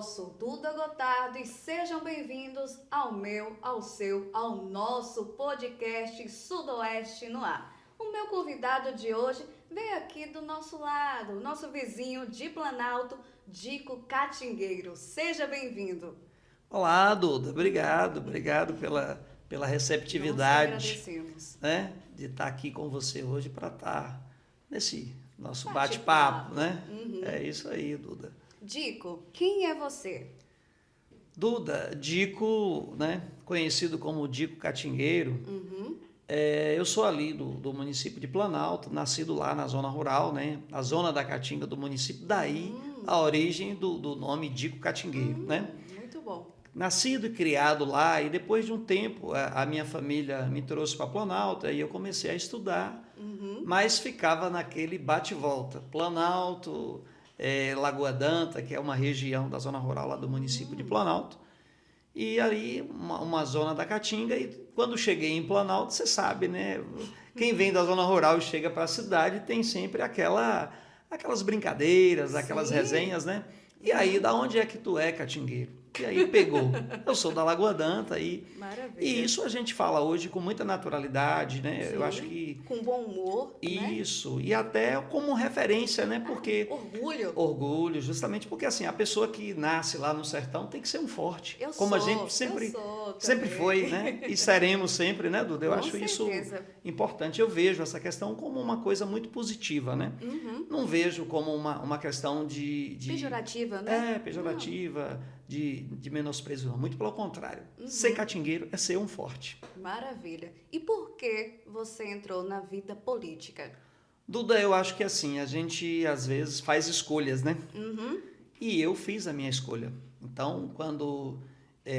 sou Duda Gotardo e sejam bem-vindos ao meu, ao seu, ao nosso podcast Sudoeste no Ar. O meu convidado de hoje veio aqui do nosso lado, nosso vizinho de Planalto, Dico Catingueiro. Seja bem-vindo. Olá, Duda. Obrigado pela Nós que receptividade, agradecemos. né, de estar aqui com você hoje para estar nesse nosso Bate-papo. bate-papo, né? É isso aí, Duda. Dico, quem é você? Duda, Dico, né, conhecido como Dico Catingueiro, eu sou ali do município de Planalto, nascido lá na zona rural, né, na zona da Caatinga do município, daí a origem do nome Dico Catingueiro, né? Muito bom. Nascido e criado lá, e depois de um tempo a minha família me trouxe para Planalto, aí eu comecei a estudar, mas ficava naquele bate-volta. Planalto, Lagoa d'Anta, que é uma região da zona rural lá do município de Planalto, e ali uma zona da Caatinga, e quando cheguei em Planalto, você sabe, né? Quem vem da zona rural e chega para a cidade tem sempre aquelas brincadeiras, aquelas Sim. resenhas, né? E aí, da onde é que tu é, catingueiro? E aí pegou. Eu sou da Lagoa d'Anta Maravilha. e isso a gente fala hoje com muita naturalidade, né? Eu Sim, acho que com bom humor, né? isso, e até como referência, né? Porque Orgulho. orgulho, justamente porque assim, a pessoa que nasce lá no sertão tem que ser um forte. Eu Como a sou, gente eu sempre, sou sempre também. foi, né? E seremos sempre, né, Duda? Eu Com acho isso certeza. importante. Eu vejo essa questão como uma coisa muito positiva, né? Não vejo como uma questão de Pejorativa, né? pejorativa, de menosprezo, não. Muito pelo contrário. Ser catingueiro é ser um forte. Maravilha. E por que você entrou na vida política? Duda, eu acho que assim, a gente às vezes faz escolhas, né? E eu fiz a minha escolha. Então, quando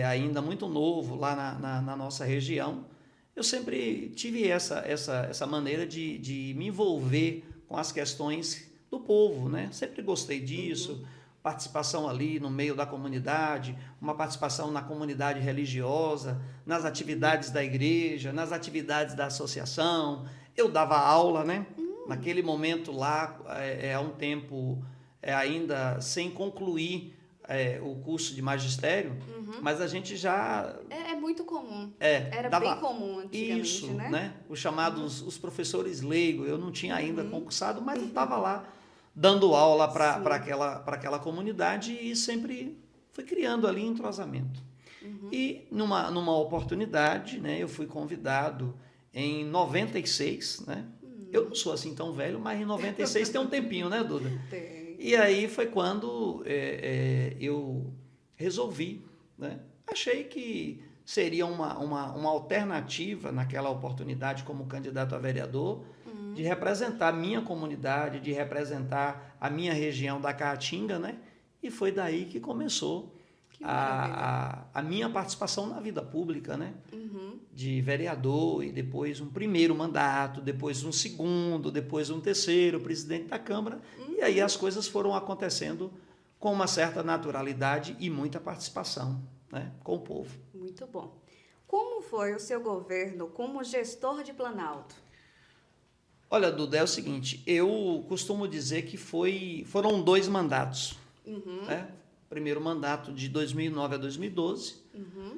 ainda muito novo lá na nossa região, eu sempre tive essa maneira de me envolver com as questões do povo, né? Sempre gostei disso, participação ali no meio da comunidade, uma participação na comunidade religiosa, nas atividades da igreja, nas atividades da associação. Eu dava aula, né? Naquele momento lá, há um tempo ainda sem concluir o curso de magistério, mas a gente já É muito comum. é, Era dava bem comum antigamente, isso, né? né? Os chamados os professores leigos. Eu não tinha ainda concursado, mas eu estava lá dando aula para aquela comunidade e sempre fui criando ali entrosamento. E numa oportunidade, né, eu fui convidado em 96, né? Eu não sou assim tão velho, mas em 96 tem um tempinho, né, Duda? Tem. E aí foi quando eu resolvi, né? Achei que seria uma alternativa naquela oportunidade como candidato a vereador, de representar a minha comunidade, de representar a minha região da Caatinga, né? E foi daí que começou Que maravilha. a minha participação na vida pública, né? De vereador, e depois um primeiro mandato, depois um segundo, depois um terceiro, presidente da Câmara, e aí as coisas foram acontecendo com uma certa naturalidade e muita participação, né, com o povo. Muito bom. Como foi o seu governo como gestor de Planalto? Olha, Duda, é o seguinte, eu costumo dizer que foram 2 mandatos, né? Primeiro mandato de 2009 a 2012,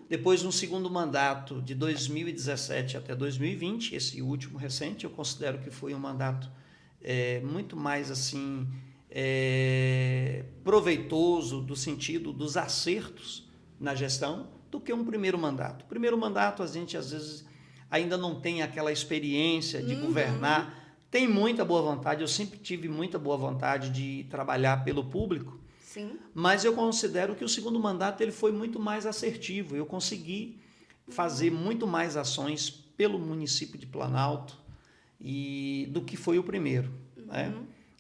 depois um segundo mandato de 2017 até 2020, esse último recente, eu considero que foi um mandato muito mais assim proveitoso do sentido dos acertos na gestão do que um primeiro mandato. O primeiro mandato a gente às vezes ainda não tem aquela experiência de governar, tem muita boa vontade, eu sempre tive muita boa vontade de trabalhar pelo público, Sim. mas eu considero que o segundo mandato ele foi muito mais assertivo. Eu consegui fazer muito mais ações pelo município de Planalto do que foi o primeiro, né?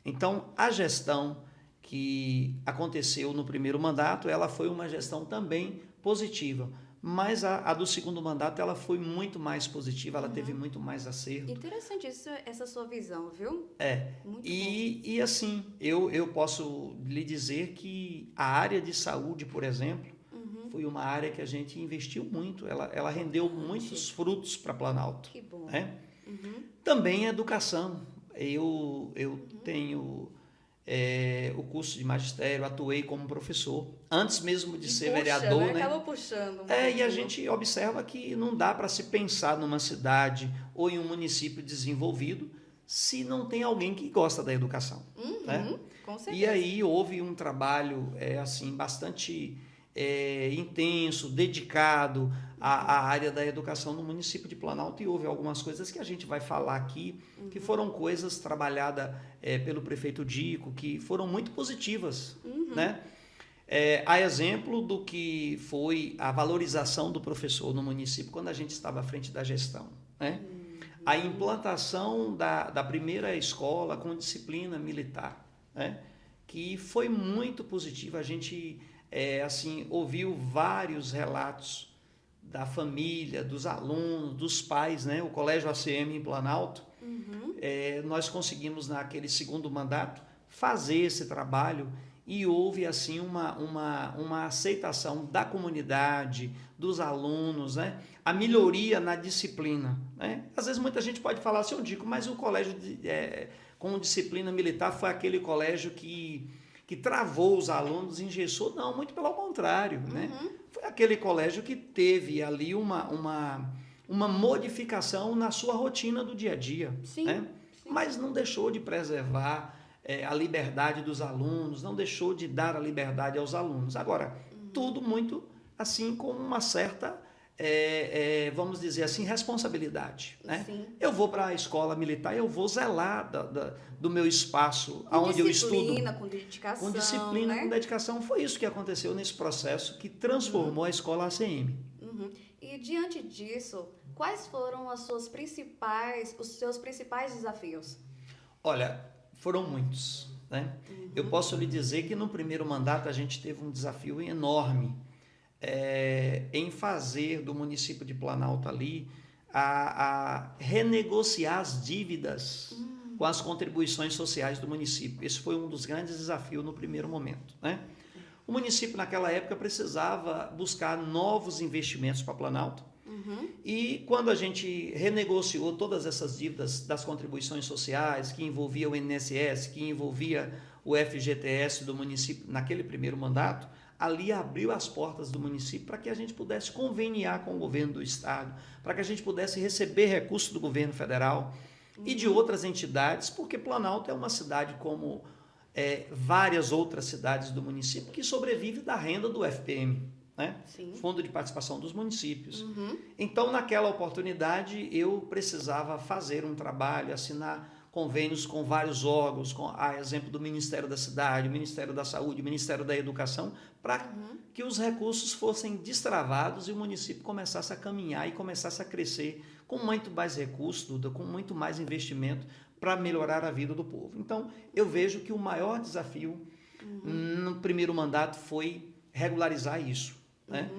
Então, a gestão que aconteceu no primeiro mandato, ela foi uma gestão também positiva, mas a do segundo mandato ela foi muito mais positiva, ela teve muito mais acerto. Interessante essa sua visão, viu? Muito bom. E assim, eu posso lhe dizer que a área de saúde, por exemplo, foi uma área que a gente investiu muito, ela rendeu muitos frutos para Planalto. Que bom. Né? Também a educação. Eu tenho o curso de magistério, atuei como professor, antes mesmo de ser Puxa, vereador, né? Acaba puxando. E a gente observa que não dá para se pensar numa cidade ou em um município desenvolvido se não tem alguém que gosta da educação, né? Com certeza. E aí houve um trabalho assim bastante intenso, dedicado à área da educação no município de Planalto, e houve algumas coisas que a gente vai falar aqui, que foram coisas trabalhadas pelo prefeito Dico, que foram muito positivas, né? A exemplo do que foi a valorização do professor no município quando a gente estava à frente da gestão, né? A implantação da primeira escola com disciplina militar, né? Que foi muito positiva. A gente assim ouviu vários relatos da família, dos alunos, dos pais, né? O Colégio ACM em Planalto, nós conseguimos naquele segundo mandato fazer esse trabalho e houve assim uma aceitação da comunidade, dos alunos, né? A melhoria na disciplina, né? Às vezes muita gente pode falar assim, eu digo, mas o colégio com disciplina militar foi aquele colégio que travou os alunos, engessou. Não, muito pelo contrário, né? Foi aquele colégio que teve ali uma modificação na sua rotina do dia a dia, sim, né? Sim. Mas não deixou de preservar a liberdade dos alunos, não deixou de dar a liberdade aos alunos. Agora, tudo muito assim com uma certa, vamos dizer assim, responsabilidade, né? Sim. Eu vou para a escola militar, eu vou zelar do meu espaço, aonde eu estudo. Com dedicação. Com disciplina, né? com dedicação. Foi isso que aconteceu nesse processo que transformou a escola ACM. E diante disso, quais foram os seus principais desafios? Olha, foram muitos, né? Eu posso lhe dizer que no primeiro mandato a gente teve um desafio enorme em fazer do município de Planalto ali a renegociar as dívidas com as contribuições sociais do município. Esse foi um dos grandes desafios no primeiro momento, né? O município naquela época precisava buscar novos investimentos para Planalto. E quando a gente renegociou todas essas dívidas das contribuições sociais, que envolvia o INSS, que envolvia o FGTS do município naquele primeiro mandato, ali abriu as portas do município para que a gente pudesse conveniar com o governo do estado, para que a gente pudesse receber recursos do governo federal e de outras entidades, porque Planalto é uma cidade como várias outras cidades do município que sobrevive da renda do FPM, né? Fundo de Participação dos Municípios. Então, naquela oportunidade, eu precisava fazer um trabalho, assinar convênios com vários órgãos, a exemplo do Ministério da Cidade, o Ministério da Saúde, o Ministério da Educação, para que os recursos fossem destravados e o município começasse a caminhar e começasse a crescer com muito mais recursos, com muito mais investimento para melhorar a vida do povo. Então, eu vejo que o maior desafio no primeiro mandato foi regularizar isso, né?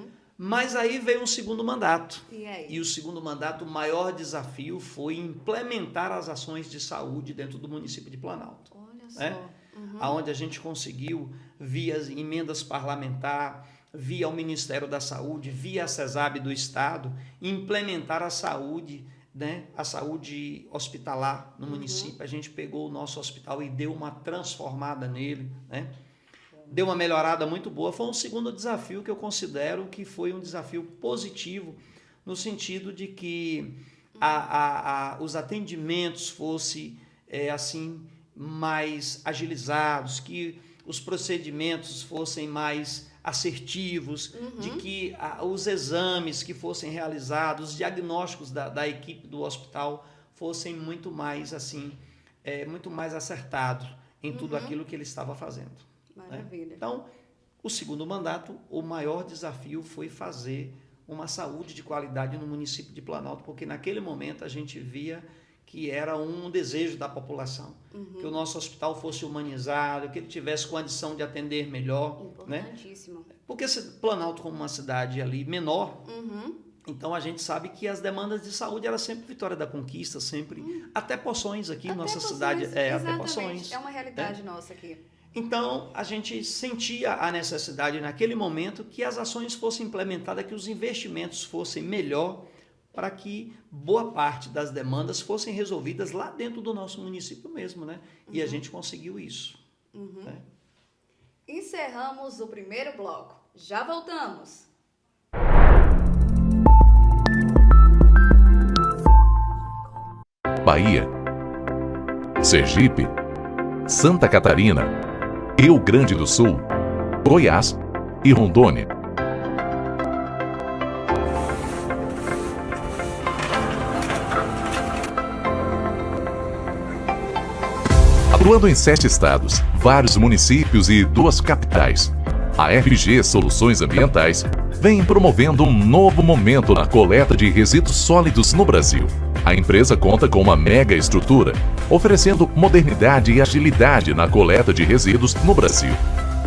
Mas aí veio um segundo mandato. E o segundo mandato, o maior desafio foi implementar as ações de saúde dentro do município de Planalto. Olha só. Né? Onde a gente conseguiu, via emendas parlamentares, via o Ministério da Saúde, via a CESAB do Estado, implementar a saúde, né? A saúde hospitalar no município. A gente pegou o nosso hospital e deu uma transformada nele, né? Deu uma melhorada muito boa. Foi um segundo desafio que eu considero que foi um desafio positivo, no sentido de que os atendimentos fossem assim mais agilizados, que os procedimentos fossem mais assertivos, de que os exames que fossem realizados, os diagnósticos da equipe do hospital fossem muito mais assim, muito mais acertados em tudo aquilo que ele estava fazendo. Maravilha. Então, o segundo mandato, o maior desafio foi fazer uma saúde de qualidade no município de Planalto, porque naquele momento a gente via que era um desejo da população, que o nosso hospital fosse humanizado, que ele tivesse condição de atender melhor. Importantíssimo. Né? Porque Planalto, como uma cidade ali menor, então a gente sabe que as demandas de saúde era sempre Vitória da Conquista, sempre, até Poções aqui, nossa cidade, até Poções. É uma realidade nossa aqui. Então, a gente sentia a necessidade naquele momento que as ações fossem implementadas, que os investimentos fossem melhor, para que boa parte das demandas fossem resolvidas lá dentro do nosso município mesmo, né? E a gente conseguiu isso. Né? Encerramos o primeiro bloco. Já voltamos. Bahia, Sergipe, Santa Catarina, Rio Grande do Sul, Goiás e Rondônia. Atuando em 7 estados, vários municípios e 2 capitais, a FG Soluções Ambientais vem promovendo um novo momento na coleta de resíduos sólidos no Brasil. A empresa conta com uma mega estrutura, oferecendo modernidade e agilidade na coleta de resíduos no Brasil.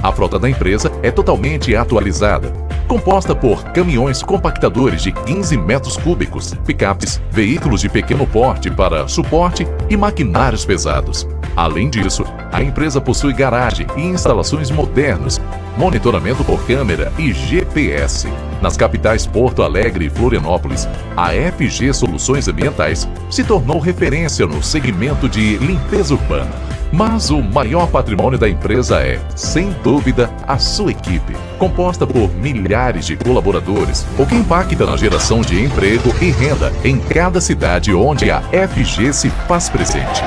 A frota da empresa é totalmente atualizada, composta por caminhões compactadores de 15 metros cúbicos, picapes, veículos de pequeno porte para suporte e maquinários pesados. Além disso, a empresa possui garagem e instalações modernas, monitoramento por câmera e GPS. Nas capitais Porto Alegre e Florianópolis, a FG Soluções Ambientais se tornou referência no segmento de limpeza urbana. Mas o maior patrimônio da empresa é, sem dúvida, a sua equipe, composta por milhares de colaboradores, o que impacta na geração de emprego e renda em cada cidade onde a FG se faz presente.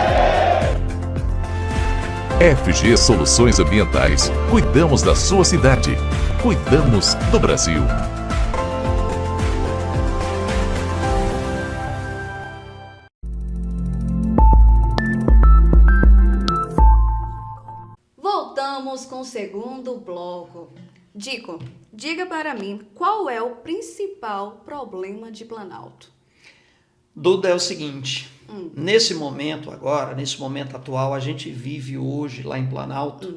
FG Soluções Ambientais. Cuidamos da sua cidade. Cuidamos do Brasil. Voltamos com o segundo bloco. Dico, diga para mim qual é o principal problema de Planalto. Duda, é o seguinte, nesse momento agora, nesse momento atual, a gente vive hoje lá em Planalto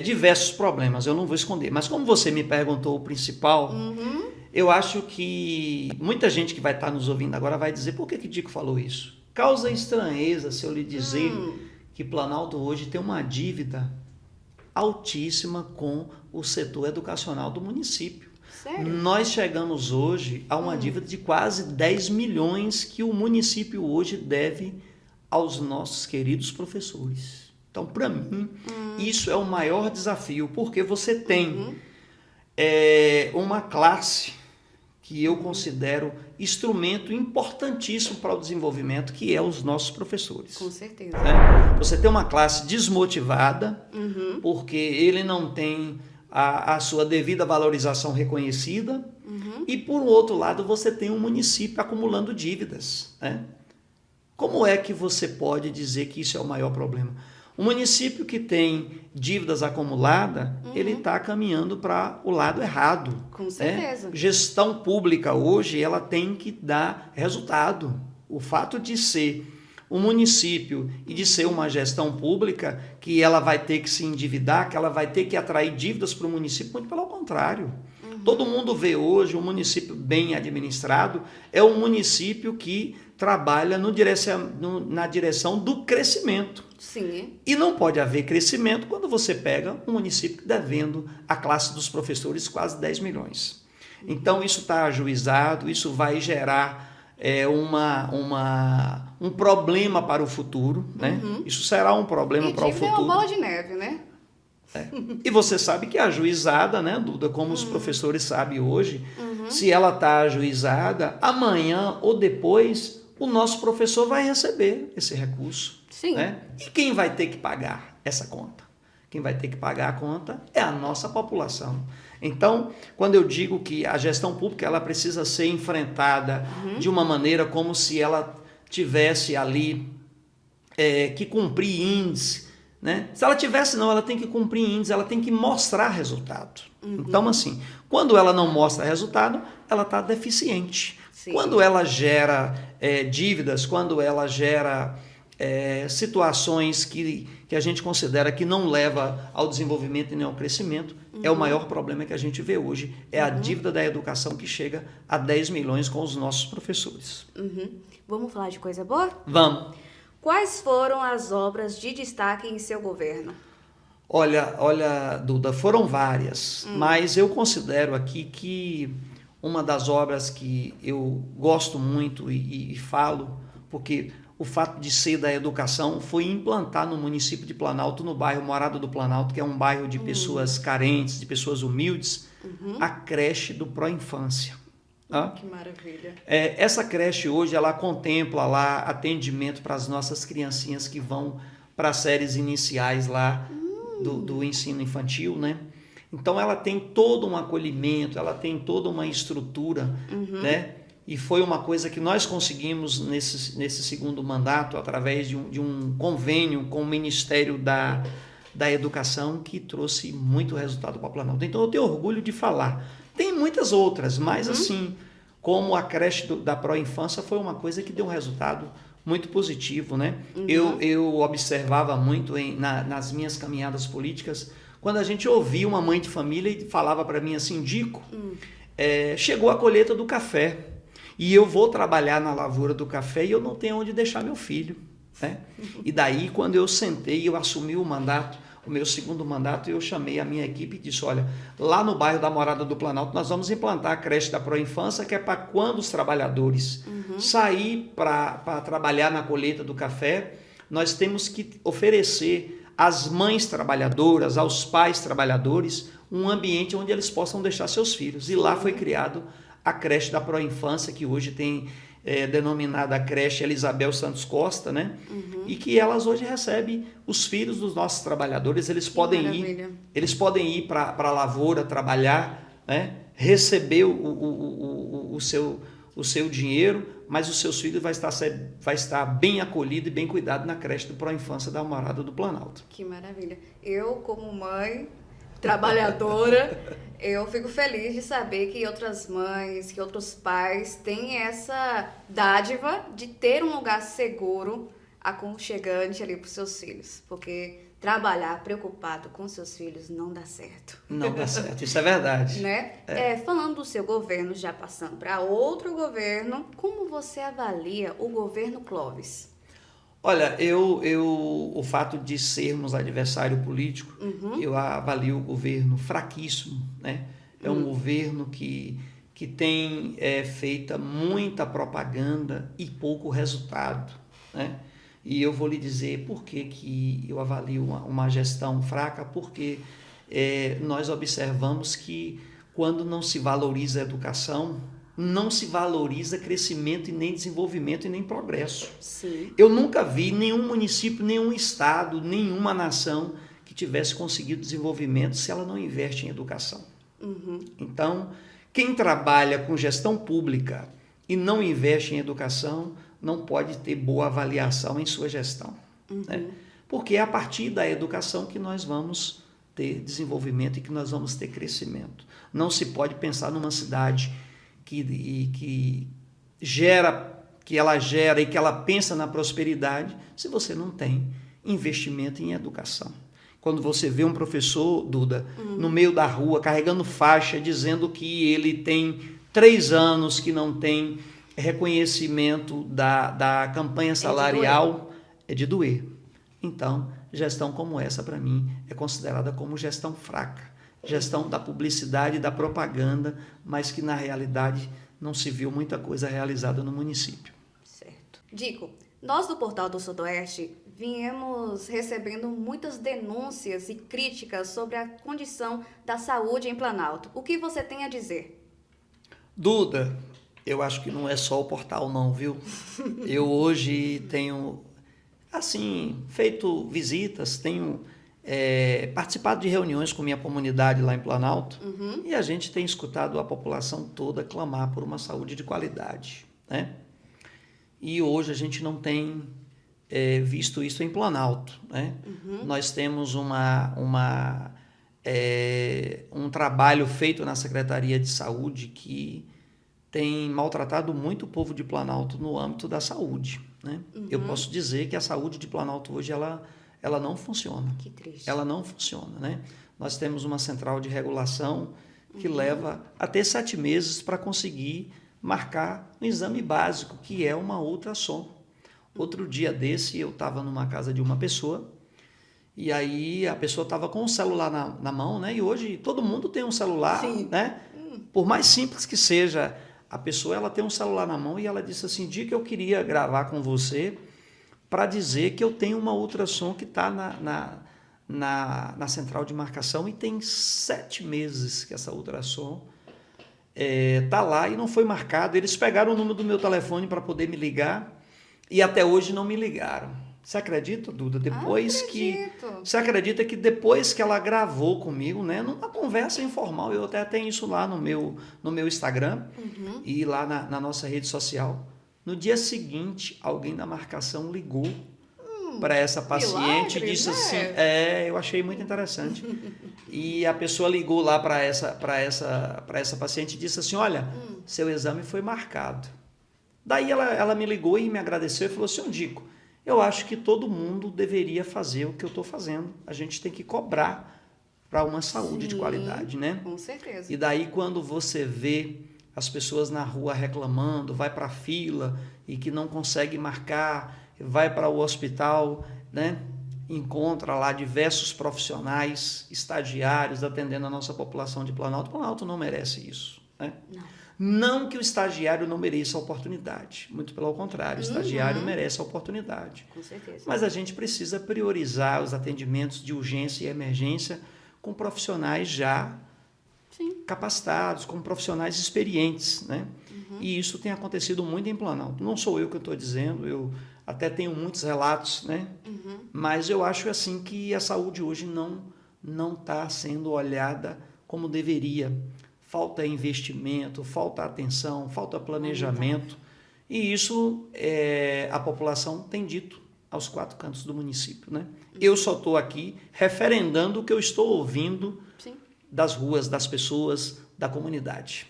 diversos problemas, eu não vou esconder. Mas como você me perguntou o principal, eu acho que muita gente que vai estar nos ouvindo agora vai dizer, por que Dico falou isso? Causa estranheza se eu lhe dizer que Planalto hoje tem uma dívida altíssima com o setor educacional do município. Sério? Nós chegamos hoje a uma dívida de quase 10 milhões que o município hoje deve aos nossos queridos professores. Então, para mim, isso é o maior desafio, porque você tem uma classe que eu considero instrumento importantíssimo para o desenvolvimento, que é os nossos professores. Com certeza. Né? Você tem uma classe desmotivada, porque ele não tem a sua devida valorização reconhecida, e por outro lado você tem um município acumulando dívidas. Né? Como é que você pode dizer que isso é o maior problema? Um município que tem dívidas acumuladas, ele está caminhando para o lado errado. Com certeza. Né? Gestão pública hoje, ela tem que dar resultado. O fato de ser um município e de ser uma gestão pública que ela vai ter que se endividar, que ela vai ter que atrair dívidas para o município, muito pelo contrário. Todo mundo vê hoje um município bem administrado, é um município que trabalha na direção do crescimento. Sim. E não pode haver crescimento quando você pega um município devendo a classe dos professores quase 10 milhões. Então isso está ajuizado, isso vai gerar um problema para o futuro, né? Isso será um problema para o futuro. É uma bola de neve, né? E você sabe que a ajuizada, né, Duda, como os professores sabem hoje, se ela está ajuizada, amanhã ou depois o nosso professor vai receber esse recurso. Sim. Né? E quem vai ter que pagar essa conta? Quem vai ter que pagar a conta é a nossa população. Então, quando eu digo que a gestão pública ela precisa ser enfrentada de uma maneira como se ela tivesse ali que cumprir índice, né? Se ela tivesse, não, ela tem que cumprir índice, ela tem que mostrar resultado. Então, assim, quando ela não mostra resultado, ela está deficiente. Sim. Quando ela gera dívidas, quando ela gera situações que a gente considera que não leva ao desenvolvimento e nem ao crescimento, é o maior problema que a gente vê hoje, é a dívida da educação que chega a 10 milhões com os nossos professores. Vamos falar de coisa boa? Vamos. Quais foram as obras de destaque em seu governo? Olha, Duda, foram várias, mas eu considero aqui que uma das obras que eu gosto muito e falo, porque o fato de ser da educação foi implantar no município de Planalto, no bairro Morada do Planalto, que é um bairro de pessoas carentes, de pessoas humildes, a creche do Pró-Infância. Que maravilha. Essa creche hoje, ela contempla lá atendimento para as nossas criancinhas que vão para as séries iniciais lá do ensino infantil, né? Então, ela tem todo um acolhimento, ela tem toda uma estrutura, né? E foi uma coisa que nós conseguimos nesse segundo mandato, através de um convênio com o Ministério da Educação, que trouxe muito resultado para Planalto. Então, eu tenho orgulho de falar. Tem muitas outras, mas assim, como a creche da Pró-Infância foi uma coisa que deu um resultado muito positivo, né? Eu observava muito nas minhas caminhadas políticas, quando a gente ouvia uma mãe de família e falava para mim assim, Dico, chegou a colheita do café e eu vou trabalhar na lavoura do café e eu não tenho onde deixar meu filho, né? E daí, quando eu sentei, eu assumi o meu segundo mandato, eu chamei a minha equipe e disse, olha, lá no bairro da Morada do Planalto, nós vamos implantar a creche da Pró-Infância, que é para quando os trabalhadores sair para trabalhar na colheita do café, nós temos que oferecer às mães trabalhadoras, aos pais trabalhadores, um ambiente onde eles possam deixar seus filhos. E lá foi criado a creche da Pró-Infância, que hoje tem denominada a creche Elisabel Santos Costa, né? E que elas hoje recebem os filhos dos nossos trabalhadores, eles podem ir para a lavoura trabalhar, né? Receber o seu dinheiro, mas os seus filhos vai estar bem acolhido e bem cuidado na creche do Pró-Infância da Morada do Planalto. Que maravilha. Eu, como mãe trabalhadora, eu fico feliz de saber que outras mães, que outros pais têm essa dádiva de ter um lugar seguro, aconchegante ali para os seus filhos, porque trabalhar preocupado com seus filhos não dá certo. Não dá certo, isso é verdade. Né? Falando do seu governo, já passando para outro governo, como você avalia o governo Clóvis? Olha, o fato de sermos adversário político, eu avalio o governo fraquíssimo, né? É um governo que tem feita muita propaganda e pouco resultado, né? E eu vou lhe dizer por que eu avalio uma gestão fraca, porque nós observamos que quando não se valoriza a educação, não se valoriza crescimento e nem desenvolvimento e nem progresso. Sim. Eu nunca vi nenhum município, nenhum estado, nenhuma nação que tivesse conseguido desenvolvimento se ela não investe em educação. Então, quem trabalha com gestão pública e não investe em educação não pode ter boa avaliação em sua gestão. Né? Porque é a partir da educação que nós vamos ter desenvolvimento e que nós vamos ter crescimento. Não se pode pensar numa cidade que ela gera e que ela pensa na prosperidade se você não tem investimento em educação. Quando você vê um professor, Duda, no meio da rua, carregando faixa, dizendo que ele tem 3 anos que não tem reconhecimento da campanha salarial, é de doer. Então, gestão como essa, para mim, é considerada como gestão fraca. Gestão da publicidade e da propaganda, mas que na realidade não se viu muita coisa realizada no município. Certo. Dico, nós do Portal do Sudoeste viemos recebendo muitas denúncias e críticas sobre a condição da saúde em Planalto. O que você tem a dizer? Duda, eu acho que não é só o portal não, viu? Eu hoje tenho, assim, feito visitas, tenho participado de reuniões com minha comunidade lá em Planalto, e a gente tem escutado a população toda clamar por uma saúde de qualidade, né? E hoje a gente não tem visto isso em Planalto, né? Nós temos um trabalho feito na Secretaria de Saúde que tem maltratado muito o povo de Planalto no âmbito da saúde, né? Eu posso dizer que a saúde de Planalto hoje ela não funciona. Que triste. Ela não funciona, né? Nós temos uma central de regulação que leva até 7 meses para conseguir marcar um exame básico, que é uma ultrassom. Outro dia desse, eu estava numa casa de uma pessoa, e aí a pessoa estava com o celular na mão, né? E hoje todo mundo tem um celular, né? Por mais simples que seja, a pessoa ela tem um celular na mão e ela disse assim, dia que eu queria gravar com você para dizer que eu tenho uma ultrassom que está na central de marcação e tem 7 meses que essa ultrassom está lá e não foi marcado. Eles pegaram o número do meu telefone para poder me ligar e até hoje não me ligaram. Você acredita, Duda? Você acredita que depois que ela gravou comigo, né, numa conversa informal, eu até tenho isso lá no meu Instagram e lá na nossa rede social. No dia seguinte, alguém da marcação ligou para essa paciente e disse assim, eu achei muito interessante. E a pessoa ligou lá para essa paciente e disse assim, olha, seu exame foi marcado. Daí ela me ligou e me agradeceu e falou assim, Dico, eu acho que todo mundo deveria fazer o que eu estou fazendo. A gente tem que cobrar para uma saúde de qualidade, né? Com certeza. E daí quando você vê as pessoas na rua reclamando, vai para a fila e que não consegue marcar, vai para o hospital, né? Encontra lá diversos profissionais, estagiários atendendo a nossa população de Planalto. Planalto não merece isso, né? Não que o estagiário não mereça a oportunidade, muito pelo contrário, o estagiário merece a oportunidade. Com certeza. Mas a gente precisa priorizar os atendimentos de urgência e emergência com profissionais já capacitados, com profissionais experientes, né? E isso tem acontecido muito em Planalto. Não sou eu que estou dizendo, eu até tenho muitos relatos, né? Mas eu acho assim que a saúde hoje não está sendo olhada como deveria. Falta investimento, falta atenção, falta planejamento. E isso a população tem dito aos 4 cantos do município, né? Eu só estou aqui referendando o que eu estou ouvindo das ruas, das pessoas, da comunidade.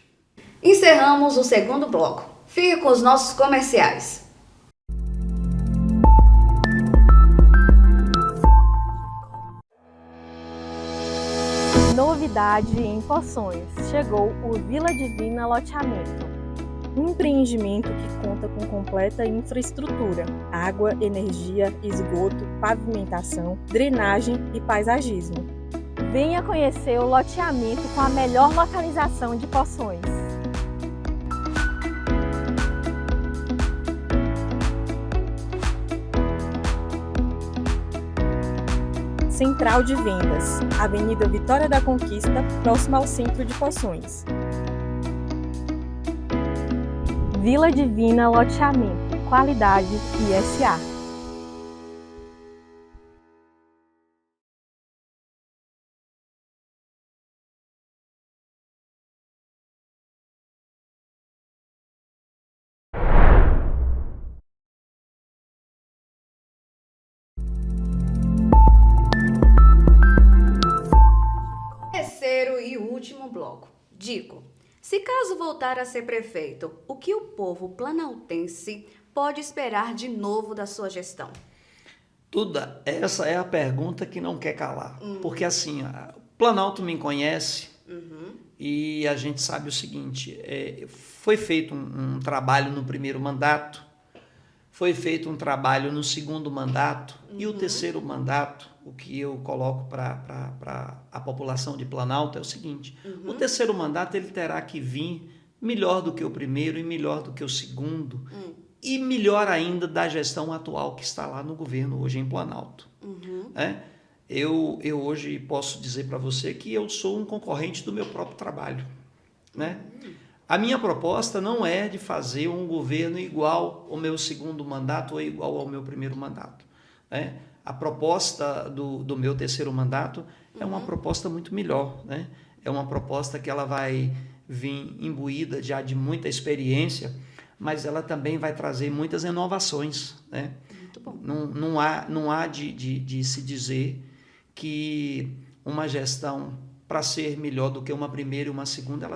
Encerramos o segundo bloco. Fique com os nossos comerciais. Novidade em Poções. Chegou o Vila Divina Loteamento. Um empreendimento que conta com completa infraestrutura: água, energia, esgoto, pavimentação, drenagem e paisagismo. Venha conhecer o loteamento com a melhor localização de Poções. Central de Vendas, Avenida Vitória da Conquista, próximo ao centro de Poções. Vila Divina Loteamento, qualidade ISA. Terceiro e último bloco. Dico, se caso voltar a ser prefeito, o que o povo planaltense pode esperar de novo da sua gestão? Duda, essa é a pergunta que não quer calar. Porque assim, o Planalto me conhece e a gente sabe o seguinte, foi feito um trabalho no primeiro mandato, foi feito um trabalho no segundo mandato e o terceiro mandato, o que eu coloco para a população de Planalto é o seguinte, o terceiro mandato ele terá que vir melhor do que o primeiro e melhor do que o segundo e melhor ainda da gestão atual que está lá no governo hoje em Planalto. Eu hoje posso dizer para você que eu sou um concorrente do meu próprio trabalho, né? A minha proposta não é de fazer um governo igual ao meu segundo mandato ou igual ao meu primeiro mandato, né? A proposta do meu terceiro mandato é uma proposta muito melhor, né? É uma proposta que ela vai vir imbuída já de muita experiência, mas ela também vai trazer muitas inovações, né? Muito bom. Não há de se dizer que uma gestão, para ser melhor do que uma primeira e uma segunda,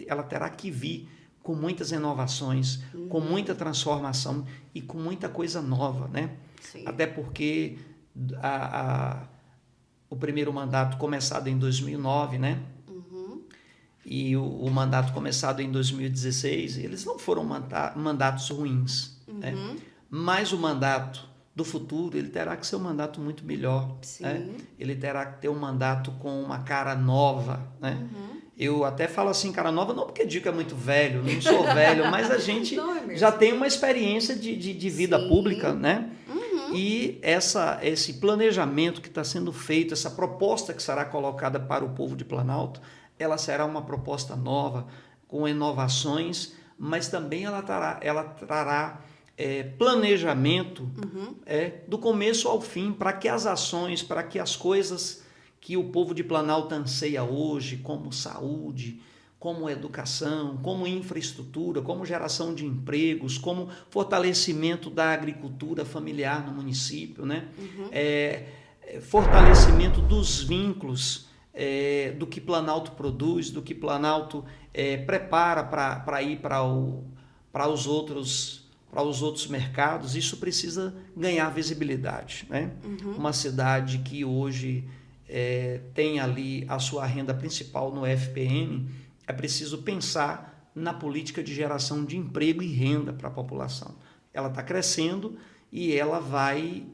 ela terá que vir com muitas inovações, com muita transformação e com muita coisa nova, né? Sim. Até porque o primeiro mandato começado em 2009, né? E o mandato começado em 2016, eles não foram mandatos ruins, né? Mas o mandato do futuro, ele terá que ser um mandato muito melhor, né? Ele terá que ter um mandato com uma cara nova, né? Eu até falo assim, cara nova, não porque digo que é muito velho, não sou velho, mas a gente já tem uma experiência de vida pública, né? E esse planejamento que está sendo feito, essa proposta que será colocada para o povo de Planalto, ela será uma proposta nova, com inovações, mas também ela trará planejamento do começo ao fim, para que as ações, para que as coisas que o povo de Planalto anseia hoje, como saúde, como educação, como infraestrutura, como geração de empregos, como fortalecimento da agricultura familiar no município, né? Fortalecimento dos vínculos do que Planalto produz, do que Planalto prepara para ir para os outros mercados. Isso precisa ganhar visibilidade, né? Uma cidade que hoje tem ali a sua renda principal no FPM, é preciso pensar na política de geração de emprego e renda para a população. Ela está crescendo e ela vai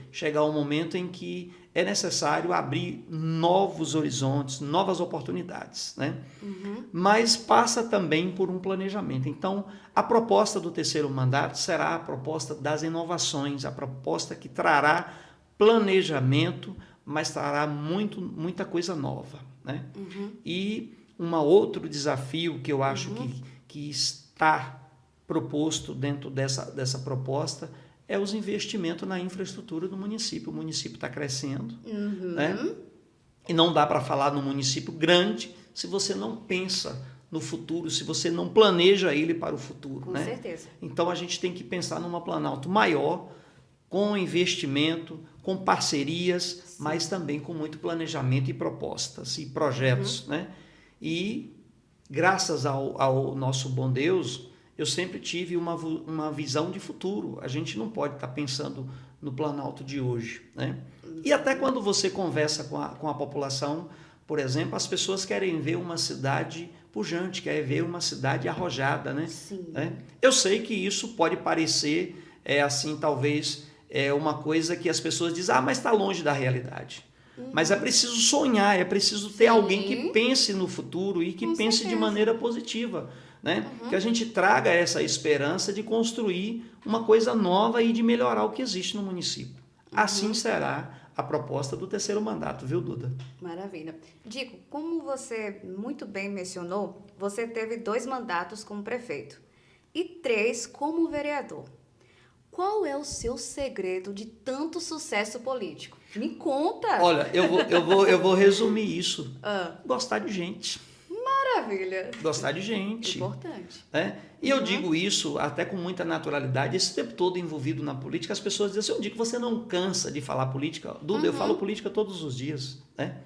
chegar um momento em que é necessário abrir novos horizontes, novas oportunidades, né? Mas passa também por um planejamento. Então, a proposta do terceiro mandato será a proposta das inovações, a proposta que trará planejamento, mas trará muita coisa nova, né? E outro desafio que eu acho que está proposto dentro dessa proposta é os investimentos na infraestrutura do município. O município está crescendo, né? E não dá para falar no município grande se você não pensa no futuro, se você não planeja ele para o futuro. Com né? certeza. Então a gente tem que pensar numa Planalto maior, com investimento, com parcerias, Sim. mas também com muito planejamento e propostas e projetos. Né? E graças ao nosso bom Deus, eu sempre tive uma visão de futuro. A gente não pode estar pensando no Planalto de hoje. Né? E até quando você conversa com a população, por exemplo, as pessoas querem ver uma cidade pujante, querem ver uma cidade arrojada. Né? Sim. Eu sei que isso pode parecer, assim, talvez, uma coisa que as pessoas dizem, mas está longe da realidade. Mas é preciso sonhar, é preciso ter alguém que pense no futuro e que pense de maneira positiva. Né? Que a gente traga essa esperança de construir uma coisa nova e de melhorar o que existe no município. Assim será a proposta do terceiro mandato, viu, Duda? Maravilha. Dico, como você muito bem mencionou, você teve 2 mandatos como prefeito e 3 como vereador. Qual é o seu segredo de tanto sucesso político? Me conta! Olha, eu vou resumir isso. Gostar de gente. Maravilha! Gostar de gente. Importante. Né? E eu digo isso até com muita naturalidade. Esse tempo todo envolvido na política, as pessoas dizem assim, eu digo que você não cansa de falar política. Duda, eu falo política todos os dias. Né?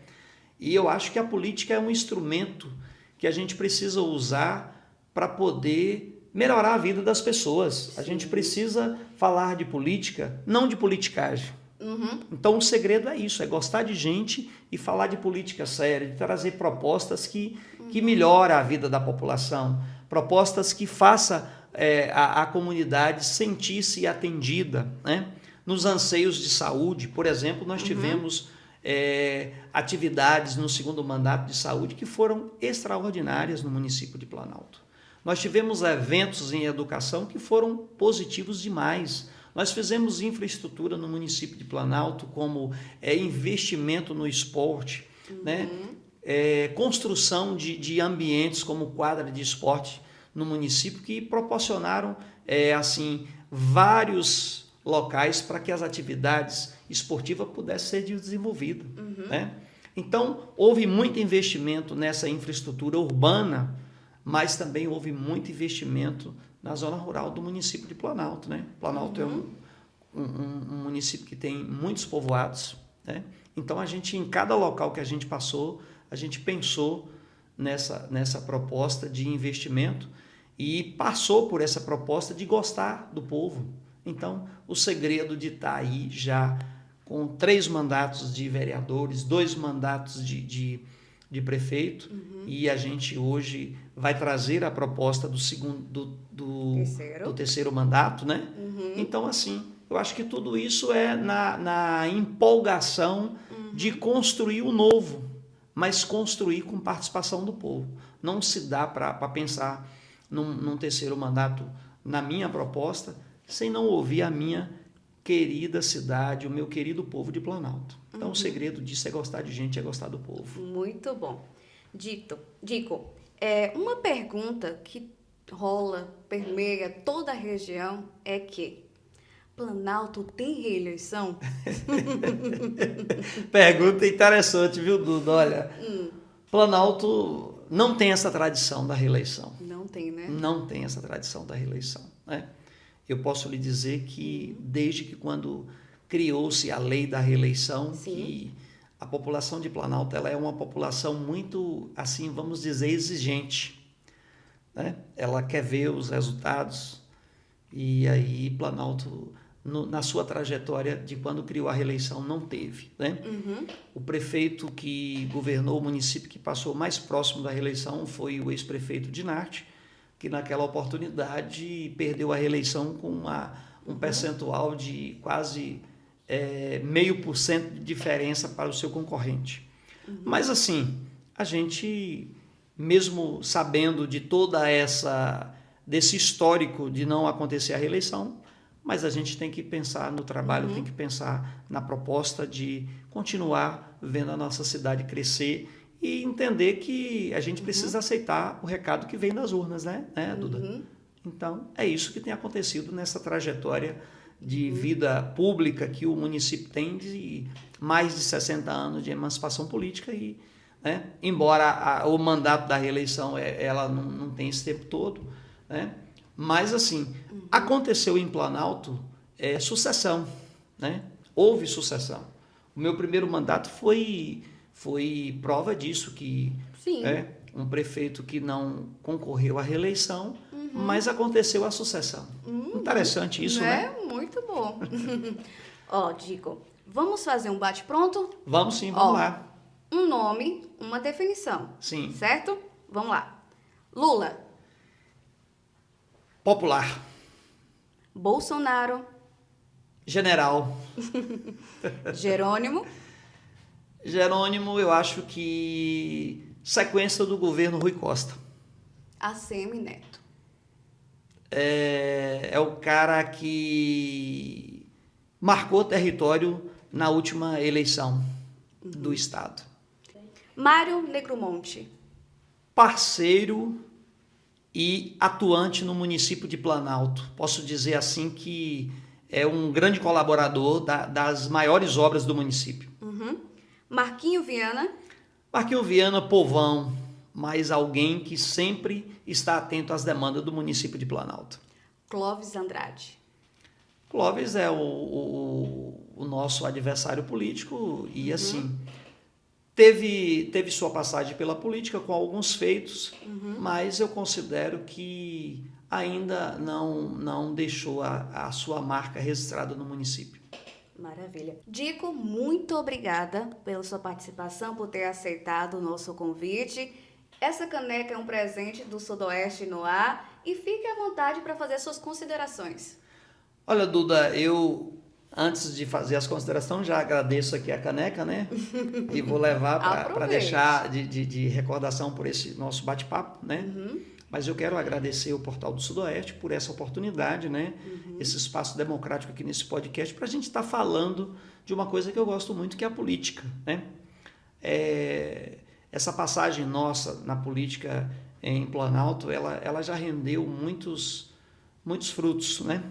E eu acho que a política é um instrumento que a gente precisa usar para poder melhorar a vida das pessoas. A gente precisa falar de política, não de politicagem. Então o segredo é isso, é gostar de gente e falar de política séria, de trazer propostas que melhorem a vida da população, propostas que façam a comunidade sentir-se atendida. Né? Nos anseios de saúde, por exemplo, nós tivemos atividades no segundo mandato de saúde que foram extraordinárias no município de Planalto. Nós tivemos eventos em educação que foram positivos demais. Nós fizemos infraestrutura no município de Planalto, como investimento no esporte, né? Construção de ambientes como quadra de esporte no município, que proporcionaram assim, vários locais para que as atividades esportivas pudessem ser desenvolvidas. Né? Então, houve muito investimento nessa infraestrutura urbana, mas também houve muito investimento na zona rural do município de Planalto. Né? Planalto é um município que tem muitos povoados. Né? Então, a gente, em cada local que a gente passou, a gente pensou nessa proposta de investimento e passou por essa proposta de gostar do povo. Então, o segredo de estar aí já com 3 mandatos de vereadores, 2 mandatos de prefeito, e a gente hoje vai trazer a proposta do terceiro mandato, né? Então, assim, eu acho que tudo isso é na empolgação de construir o novo, mas construir com participação do povo. Não se dá para pensar num terceiro mandato, na minha proposta, sem não ouvir a minha querida cidade, o meu querido povo de Planalto. Então, o segredo disso é gostar de gente, é gostar do povo. Muito bom. Dico, uma pergunta que rola, permeia toda a região é que Planalto tem reeleição? Pergunta interessante, viu, Duda? Olha, Planalto não tem essa tradição da reeleição. Não tem, né? Não tem essa tradição da reeleição, né? Eu posso lhe dizer que desde que quando criou-se a lei da reeleição, Sim. que a população de Planalto ela é uma população muito, assim, vamos dizer, exigente, né? Ela quer ver os resultados e aí Planalto, na sua trajetória de quando criou a reeleição, não teve, né? O prefeito que governou o município que passou mais próximo da reeleição foi o ex-prefeito Dinarte, que naquela oportunidade perdeu a reeleição com um percentual de quase 0,5% de diferença para o seu concorrente. Mas assim, a gente, mesmo sabendo de desse histórico de não acontecer a reeleição, mas a gente tem que pensar no trabalho, tem que pensar na proposta de continuar vendo a nossa cidade crescer e entender que a gente precisa aceitar o recado que vem das urnas, né, Duda? Então, é isso que tem acontecido nessa trajetória de vida pública que o município tem de mais de 60 anos de emancipação política e, né, embora o mandato da reeleição ela não tem esse tempo todo, né, mas assim, aconteceu em Planalto sucessão, né? Houve sucessão. O meu primeiro mandato foi prova disso, que Sim. Um prefeito que não concorreu à reeleição, mas aconteceu a sucessão. Interessante isso, né? Muito bom. Ó, Dico, vamos fazer um bate-pronto? Vamos sim, vamos Ó, lá. Um nome, uma definição. Sim. Certo? Vamos lá. Lula. Popular. Bolsonaro. General. Jerônimo. Jerônimo, eu acho que sequência do governo Rui Costa. ACM Neto. É o cara que marcou território na última eleição do Estado. Mário Negromonte. Parceiro e atuante no município de Planalto. Posso dizer assim que é um grande colaborador das maiores obras do município. Marquinho Viana. Marquinho Viana, povão, mas alguém que sempre está atento às demandas do município de Planalto. Clóvis Andrade. Clóvis é o nosso adversário político e, assim, teve sua passagem pela política com alguns feitos, mas eu considero que ainda não deixou a sua marca registrada no município. Maravilha. Dico, muito obrigada pela sua participação, por ter aceitado o nosso convite. Essa caneca é um presente do Sudoeste no ar e fique à vontade para fazer suas considerações. Olha, Duda, eu, antes de fazer as considerações, já agradeço aqui a caneca, né? E vou levar para Aproveite. deixar de recordação por esse nosso bate-papo, né? Mas eu quero agradecer o Portal do Sudoeste por essa oportunidade, né? Esse espaço democrático aqui nesse podcast para a gente estar falando de uma coisa que eu gosto muito, que é a política, né? Essa passagem nossa na política em Planalto, ela já rendeu muitos frutos, né?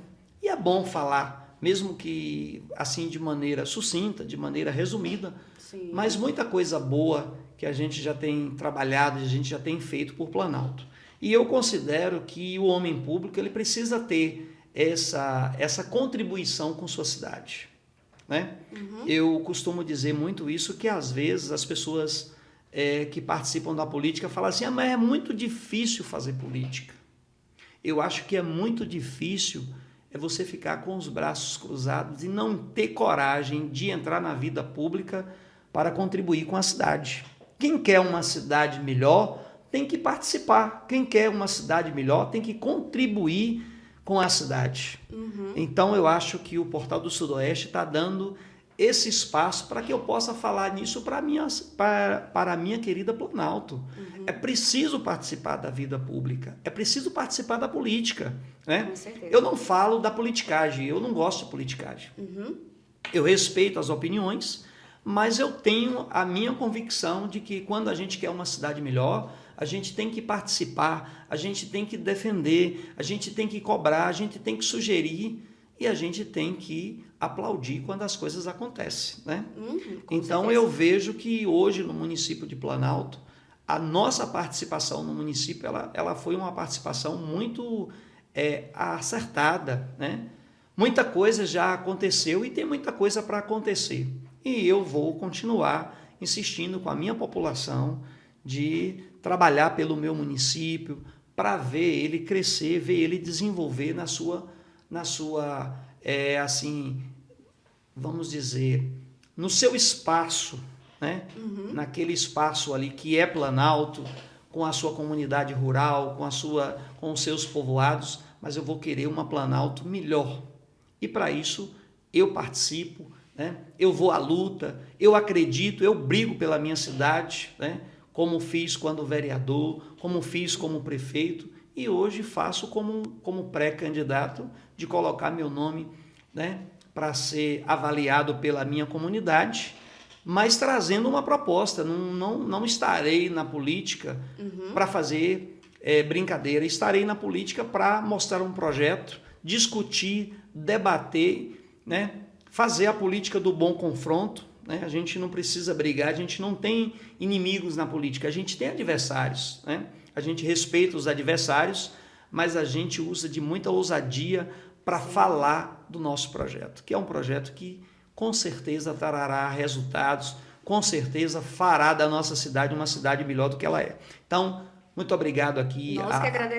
E é bom falar, mesmo que assim de maneira sucinta, de maneira resumida, Sim. mas muita coisa boa que a gente já tem trabalhado, a gente já tem feito por Planalto. E eu considero que o homem público ele precisa ter essa contribuição com sua cidade, né? Eu costumo dizer muito isso, que às vezes as pessoas que participam da política falam assim, mas é muito difícil fazer política. Eu acho que é muito difícil você ficar com os braços cruzados e não ter coragem de entrar na vida pública para contribuir com a cidade. Quem quer uma cidade melhor tem que participar. Quem quer uma cidade melhor tem que contribuir com a cidade. Então, eu acho que o Portal do Sudoeste está dando esse espaço para que eu possa falar nisso para a minha querida Planalto. É preciso participar da vida pública, é preciso participar da política. Né? Com certeza. Eu não falo da politicagem, eu não gosto de politicagem. Eu respeito as opiniões, mas eu tenho a minha convicção de que quando a gente quer uma cidade melhor, a gente tem que participar, a gente tem que defender, a gente tem que cobrar, a gente tem que sugerir e a gente tem que aplaudir quando as coisas acontecem. Né? Então certeza. eu vejo que hoje no município de Planalto, a nossa participação no município ela foi uma participação muito acertada. Né? Muita coisa já aconteceu e tem muita coisa para acontecer. E eu vou continuar insistindo com a minha população de trabalhar pelo meu município para ver ele crescer, ver ele desenvolver na sua assim, vamos dizer, no seu espaço, né? Naquele espaço ali que é Planalto, com a sua comunidade rural, com os seus povoados, mas eu vou querer uma Planalto melhor. E para isso eu participo, né? Eu vou à luta, eu acredito, eu brigo pela minha cidade, né? Como fiz quando vereador, como fiz como prefeito e hoje faço como pré-candidato de colocar meu nome, né? Para ser avaliado pela minha comunidade, mas trazendo uma proposta. Não estarei na política para fazer brincadeira, estarei na política para mostrar um projeto, discutir, debater, né? Fazer a política do bom confronto. Né? A gente não precisa brigar, a gente não tem inimigos na política, a gente tem adversários. Né? A gente respeita os adversários, mas a gente usa de muita ousadia para falar do nosso projeto, que é um projeto que com certeza trará resultados, com certeza fará da nossa cidade uma cidade melhor do que ela é. Então, muito obrigado aqui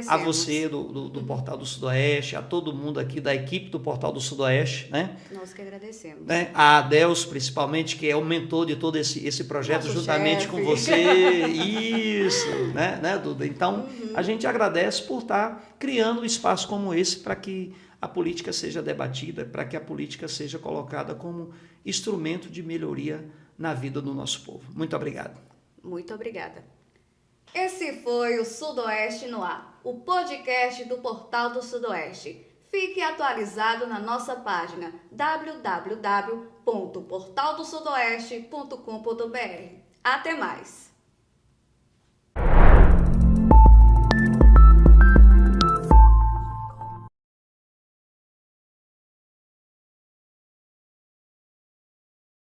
a você do Portal do Sudoeste, a todo mundo aqui da equipe do Portal do Sudoeste. Né? Nós que agradecemos. Né? A Adelso, principalmente, que é o mentor de todo esse projeto, nosso juntamente chefe. com você. Isso, né, Duda? Então, a gente agradece por estar criando um espaço como esse para que a política seja debatida, para que a política seja colocada como instrumento de melhoria na vida do nosso povo. Muito obrigado. Muito obrigada. Esse foi o Sudoeste no Ar, o podcast do Portal do Sudoeste. Fique atualizado na nossa página www.portaldosudoeste.com.br. Até mais!